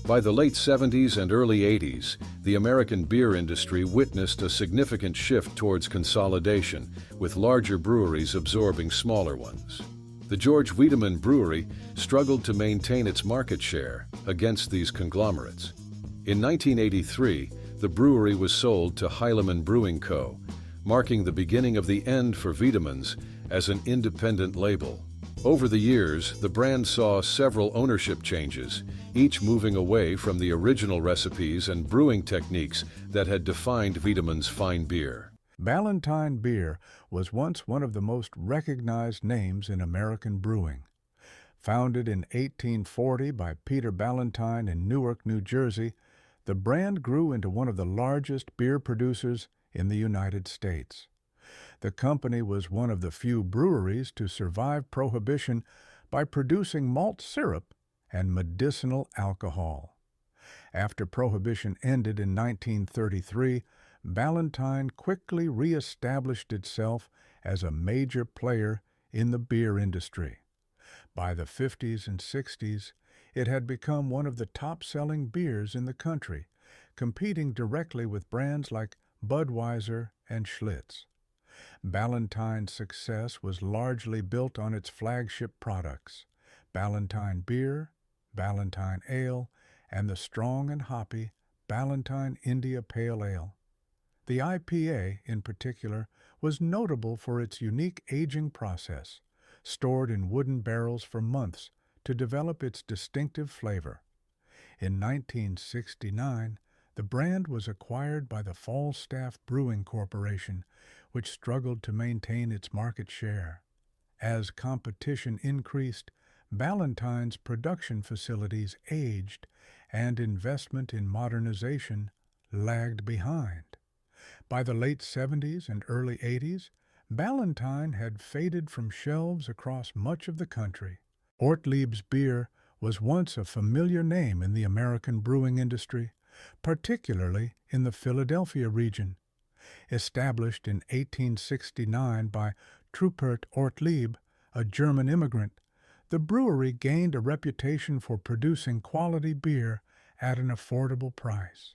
By the late 70s and early 80s, the American beer industry witnessed a significant shift towards consolidation, with larger breweries absorbing smaller ones. The George Wiedemann Brewery struggled to maintain its market share against these conglomerates. In 1983, the brewery was sold to Heilemann Brewing Co., marking the beginning of the end for Wiedemann's as an independent label. Over the years, the brand saw several ownership changes, each moving away from the original recipes and brewing techniques that had defined Wiedemann's fine beer. Ballantine beer was once one of the most recognized names in American brewing. Founded in 1840 by Peter Ballantine in Newark, New Jersey, the brand grew into one of the largest beer producers in the United States. The company was one of the few breweries to survive Prohibition by producing malt syrup and medicinal alcohol. After Prohibition ended in 1933, Ballantine quickly re-established itself as a major player in the beer industry. By the 50s and 60s, it had become one of the top-selling beers in the country, competing directly with brands like Budweiser and Schlitz. Ballantine's success was largely built on its flagship products, Ballantine Beer, Ballantine Ale, and the strong and hoppy Ballantine India Pale Ale. The IPA, in particular, was notable for its unique aging process, stored in wooden barrels for months to develop its distinctive flavor. In 1969, the brand was acquired by the Falstaff Brewing Corporation, which struggled to maintain its market share. As competition increased, Ballantine's production facilities aged and investment in modernization lagged behind. By the late 70s and early 80s, Ballantine had faded from shelves across much of the country. Ortlieb's beer was once a familiar name in the American brewing industry, particularly in the Philadelphia region. Established in 1869 by Trupert Ortlieb, a German immigrant, the brewery gained a reputation for producing quality beer at an affordable price.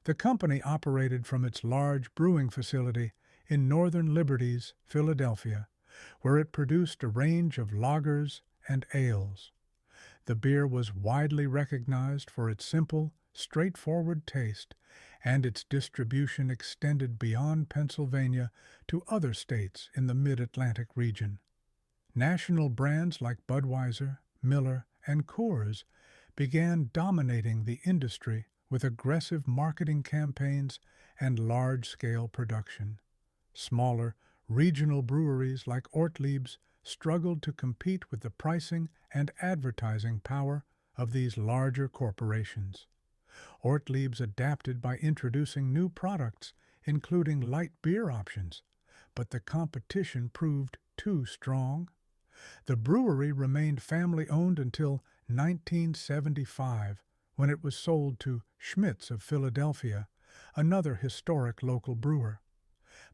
The company operated from its large brewing facility in Northern Liberties, Philadelphia, where it produced a range of lagers and ales. The beer was widely recognized for its simple, straightforward taste, and its distribution extended beyond Pennsylvania to other states in the mid-Atlantic region. National brands like Budweiser, Miller, and Coors began dominating the industry with aggressive marketing campaigns and large-scale production. Smaller, regional breweries like Ortlieb's struggled to compete with the pricing and advertising power of these larger corporations. Ortlieb's adapted by introducing new products, including light beer options, but the competition proved too strong. The brewery remained family-owned until 1975, when it was sold to Schmidt's of Philadelphia, another historic local brewer.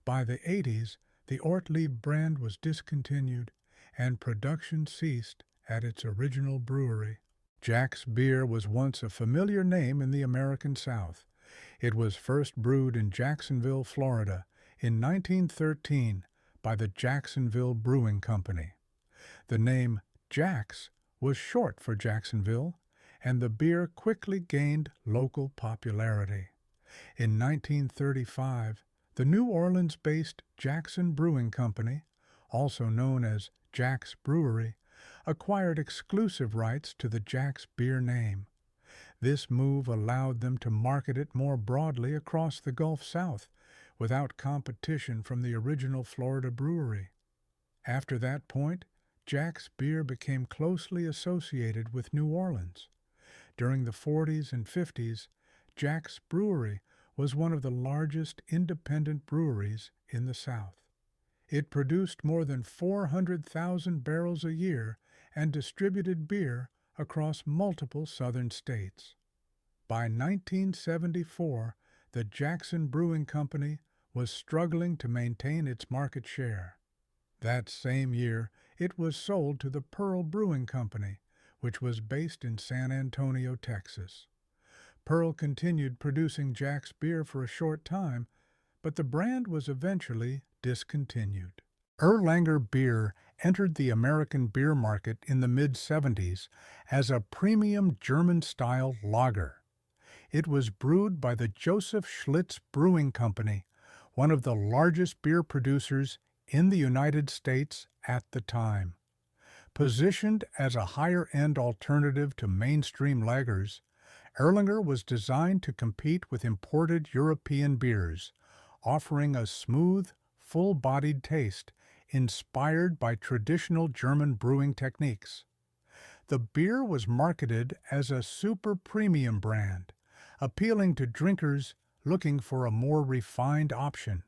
By the 80s, the Ortlieb brand was discontinued, and production ceased at its original brewery. Jack's beer was once a familiar name in the American South. It was first brewed in Jacksonville, Florida, in 1913 by the Jacksonville Brewing Company. The name Jack's was short for Jacksonville, and the beer quickly gained local popularity. In 1935, the New Orleans-based Jackson Brewing Company, also known as Jack's Brewery, acquired exclusive rights to the Jack's beer name. This move allowed them to market it more broadly across the Gulf South, without competition from the original Florida brewery. After that point, Jack's beer became closely associated with New Orleans. During the 40s and 50s, Jack's Brewery was one of the largest independent breweries in the South. It produced more than 400,000 barrels a year and distributed beer across multiple southern states. By 1974, the Jackson Brewing Company was struggling to maintain its market share. That same year, it was sold to the Pearl Brewing Company, which was based in San Antonio, Texas. Pearl continued producing Jack's beer for a short time, but the brand was eventually discontinued. Erlanger beer entered the American beer market in the mid-70s as a premium German-style lager. It was brewed by the Joseph Schlitz Brewing Company, one of the largest beer producers in the United States at the time. Positioned as a higher-end alternative to mainstream lagers, Erlanger was designed to compete with imported European beers, offering a smooth, full-bodied taste inspired by traditional German brewing techniques. The beer was marketed as a super premium brand, appealing to drinkers looking for a more refined option.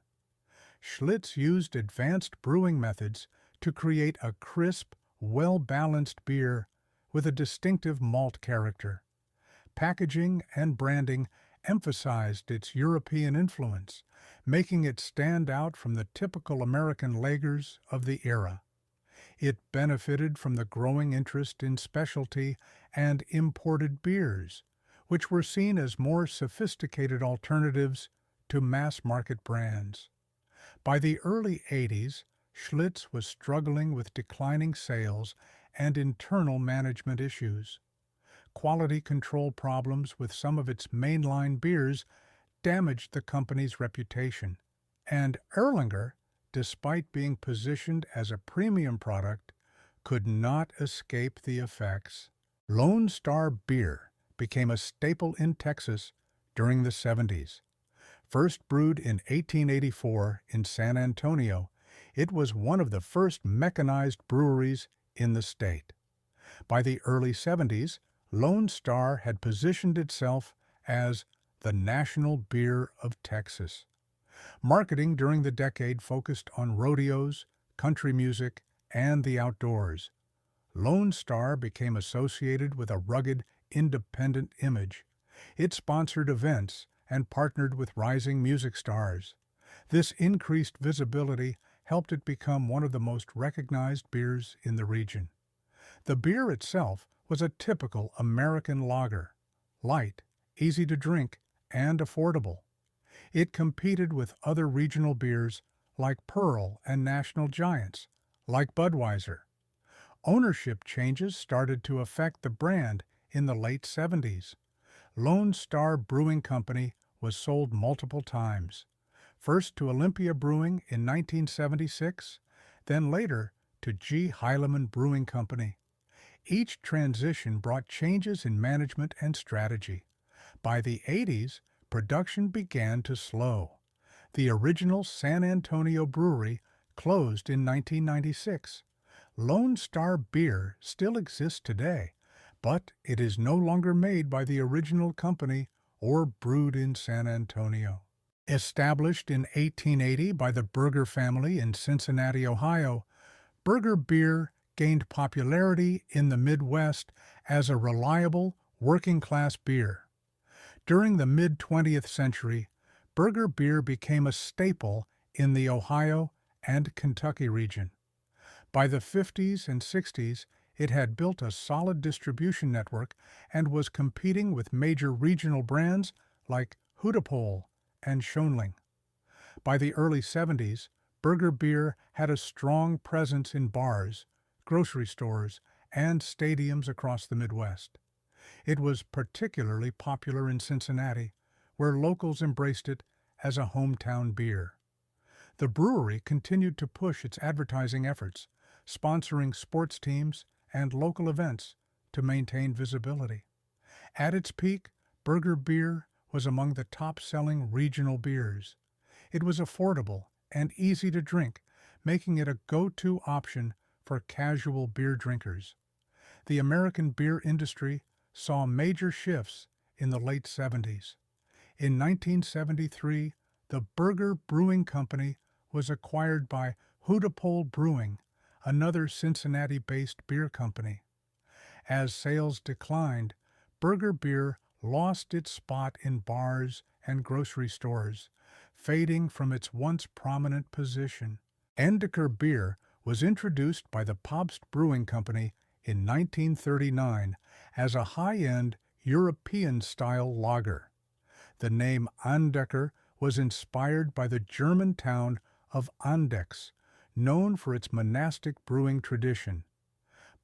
Schlitz used advanced brewing methods to create a crisp, well-balanced beer with a distinctive malt character. Packaging and branding emphasized its European influence, making it stand out from the typical American lagers of the era. It benefited from the growing interest in specialty and imported beers, which were seen as more sophisticated alternatives to mass-market brands. By the early 80s, Schlitz was struggling with declining sales and internal management issues. Quality control problems with some of its mainline beers damaged the company's reputation, and Erlanger, despite being positioned as a premium product, could not escape the effects. Lone Star beer became a staple in Texas during the 70s. First brewed in 1884 in San Antonio, it was one of the first mechanized breweries in the state. By the early 70s, Lone Star had positioned itself as the national beer of Texas. Marketing during the decade focused on rodeos, country music, and the outdoors. Lone Star became associated with a rugged, independent image. It sponsored events and partnered with rising music stars. This increased visibility helped it become one of the most recognized beers in the region. The beer itself was a typical American lager, light, easy to drink, and affordable. It competed with other regional beers like Pearl and national giants, like Budweiser. Ownership changes started to affect the brand in the late 70s. Lone Star Brewing Company was sold multiple times, first to Olympia Brewing in 1976, then later to G. Heilemann Brewing Company. Each transition brought changes in management and strategy. By the 80s, production began to slow. The original San Antonio brewery closed in 1996. Lone Star beer still exists today, but it is no longer made by the original company or brewed in San Antonio. Established in 1880 by the Burger family in Cincinnati, Ohio, Burger beer gained popularity in the Midwest as a reliable, working-class beer. During the mid-20th century, Burger beer became a staple in the Ohio and Kentucky region. By the 50s and 60s, it had built a solid distribution network and was competing with major regional brands like Hudepohl and Schonling. By the early 70s, Burger beer had a strong presence in bars, grocery stores, and stadiums across the Midwest. It was particularly popular in Cincinnati, where locals embraced it as a hometown beer. The brewery continued to push its advertising efforts, sponsoring sports teams and local events to maintain visibility. At its peak, Burger beer was among the top-selling regional beers. It was affordable and easy to drink, making it a go-to option for casual beer drinkers. The American beer industry saw major shifts in the late 70s. In 1973, the Burger Brewing Company was acquired by Hudepohl Brewing, another Cincinnati-based beer company. As sales declined, Burger beer lost its spot in bars and grocery stores, fading from its once prominent position. Endeker beer was introduced by the Pabst Brewing Company in 1939 as a high-end European-style lager. The name Andeker was inspired by the German town of Andechs, known for its monastic brewing tradition.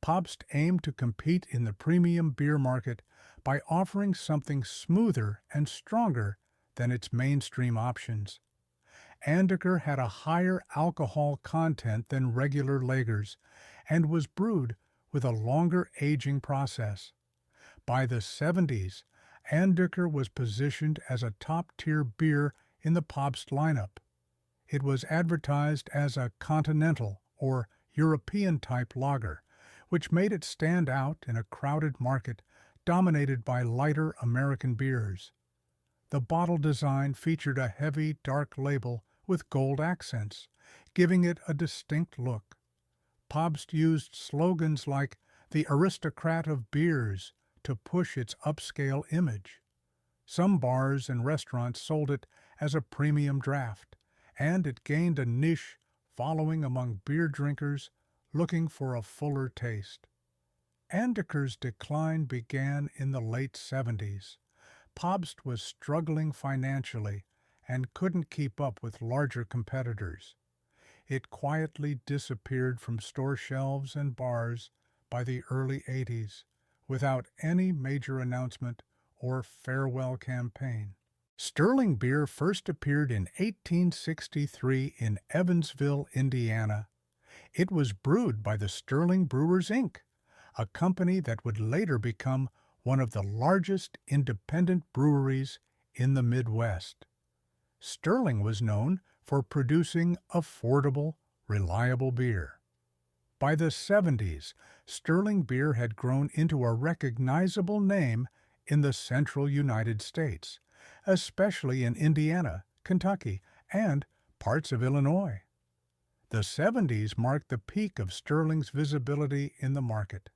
Pabst aimed to compete in the premium beer market by offering something smoother and stronger than its mainstream options. Andeker had a higher alcohol content than regular lagers and was brewed with a longer aging process. By the 70s, Andeker was positioned as a top-tier beer in the Pabst lineup. It was advertised as a continental or European-type lager, which made it stand out in a crowded market dominated by lighter American beers. The bottle design featured a heavy, dark label with gold accents, giving it a distinct look. Pabst used slogans like "the aristocrat of beers" to push its upscale image. Some bars and restaurants sold it as a premium draft, and it gained a niche following among beer drinkers looking for a fuller taste. Andeker's decline began in the late 70s. Pabst was struggling financially and couldn't keep up with larger competitors. It quietly disappeared from store shelves and bars by the early 80s without any major announcement or farewell campaign. Sterling beer first appeared in 1863 in Evansville, Indiana. It was brewed by the Sterling Brewers, Inc., a company that would later become one of the largest independent breweries in the Midwest. Sterling was known for producing affordable, reliable beer. By the 70s, Sterling beer had grown into a recognizable name in the central United States, especially in Indiana, Kentucky, and parts of Illinois. The 70s marked the peak of Sterling's visibility in the market.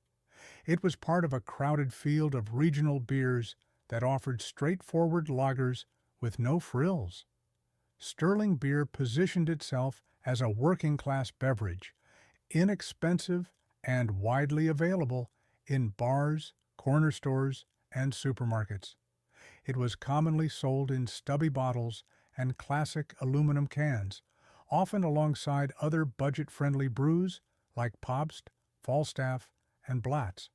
It was part of a crowded field of regional beers that offered straightforward lagers with no frills. Sterling beer positioned itself as a working-class beverage, inexpensive and widely available in bars, corner stores, and supermarkets. It was commonly sold in stubby bottles and classic aluminum cans, often alongside other budget-friendly brews like Pabst, Falstaff, and Blatz.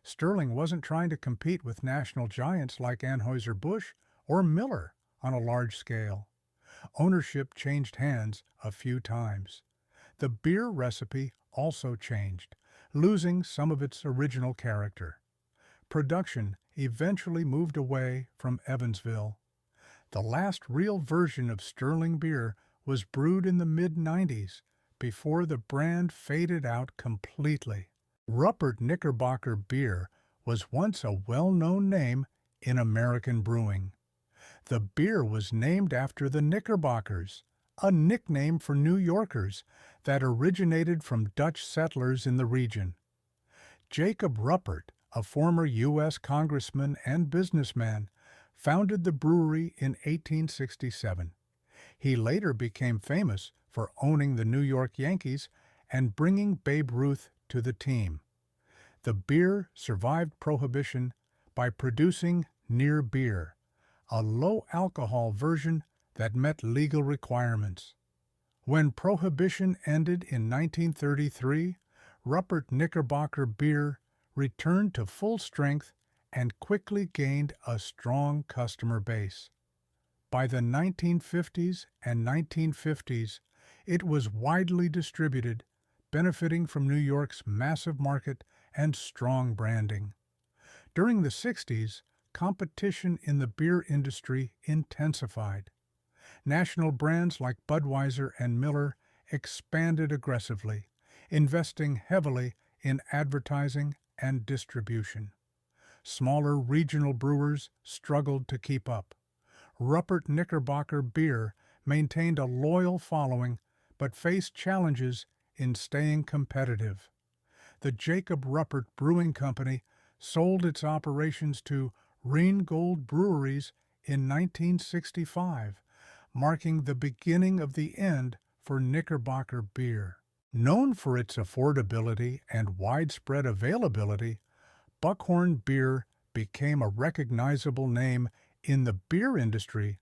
Sterling wasn't trying to compete with national giants like Anheuser-Busch or Miller on a large scale. Ownership changed hands a few times. The beer recipe also changed, losing some of its original character. Production eventually moved away from Evansville. The last real version of Sterling beer was brewed in the mid-90s, before the brand faded out completely. Rupert Knickerbocker beer was once a well-known name in American brewing. The beer was named after the Knickerbockers, a nickname for New Yorkers that originated from Dutch settlers in the region. Jacob Ruppert, a former U.S. congressman and businessman, founded the brewery in 1867. He later became famous for owning the New York Yankees and bringing Babe Ruth to the team. The beer survived Prohibition by producing near beer, a low-alcohol version that met legal requirements. When Prohibition ended in 1933, Rupert Knickerbocker beer returned to full strength and quickly gained a strong customer base. By the 1950s and 1950s, it was widely distributed, benefiting from New York's massive market and strong branding. During the 60s, competition in the beer industry intensified. National brands like Budweiser and Miller expanded aggressively, investing heavily in advertising and distribution. Smaller regional brewers struggled to keep up. Rupert Knickerbocker beer maintained a loyal following but faced challenges in staying competitive. The Jacob Ruppert Brewing Company sold its operations to Rheingold Breweries in 1965, marking the beginning of the end for Knickerbocker beer. Known for its affordability and widespread availability, Buckhorn beer became a recognizable name in the beer industry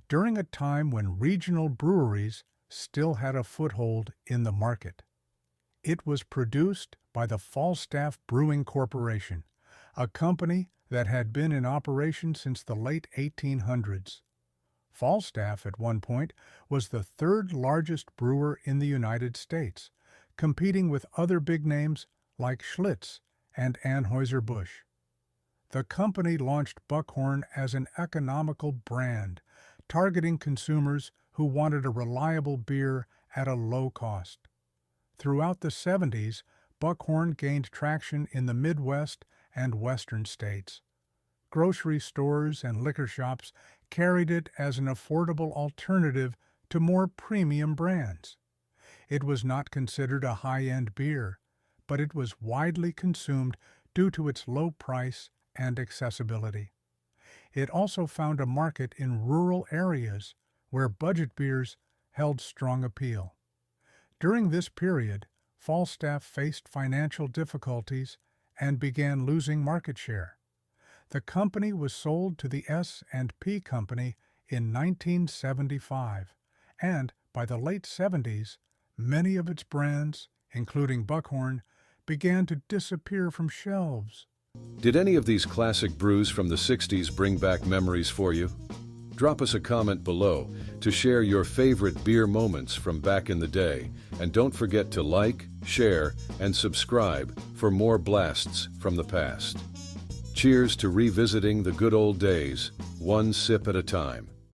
during a time when regional breweries still had a foothold in the market. It was produced by the Falstaff Brewing Corporation, a company that had been in operation since the late 1800s. Falstaff, at one point, was the third largest brewer in the United States, competing with other big names like Schlitz and Anheuser-Busch. The company launched Buckhorn as an economical brand, targeting consumers who wanted a reliable beer at a low cost. Throughout the 70s, Buckhorn gained traction in the Midwest and Western states. Grocery stores and liquor shops carried it as an affordable alternative to more premium brands. It was not considered a high-end beer, but it was widely consumed due to its low price and accessibility. It also found a market in rural areas where budget beers held strong appeal. During this period, Falstaff faced financial difficulties and began losing market share. The company was sold to the S&P Company in 1975, and by the late 70s, many of its brands, including Buckhorn, began to disappear from shelves. Did any of these classic brews from the 60s bring back memories for you? Drop us a comment below to share your favorite beer moments from back in the day, and don't forget to like, share, and subscribe for more blasts from the past. Cheers to revisiting the good old days, one sip at a time.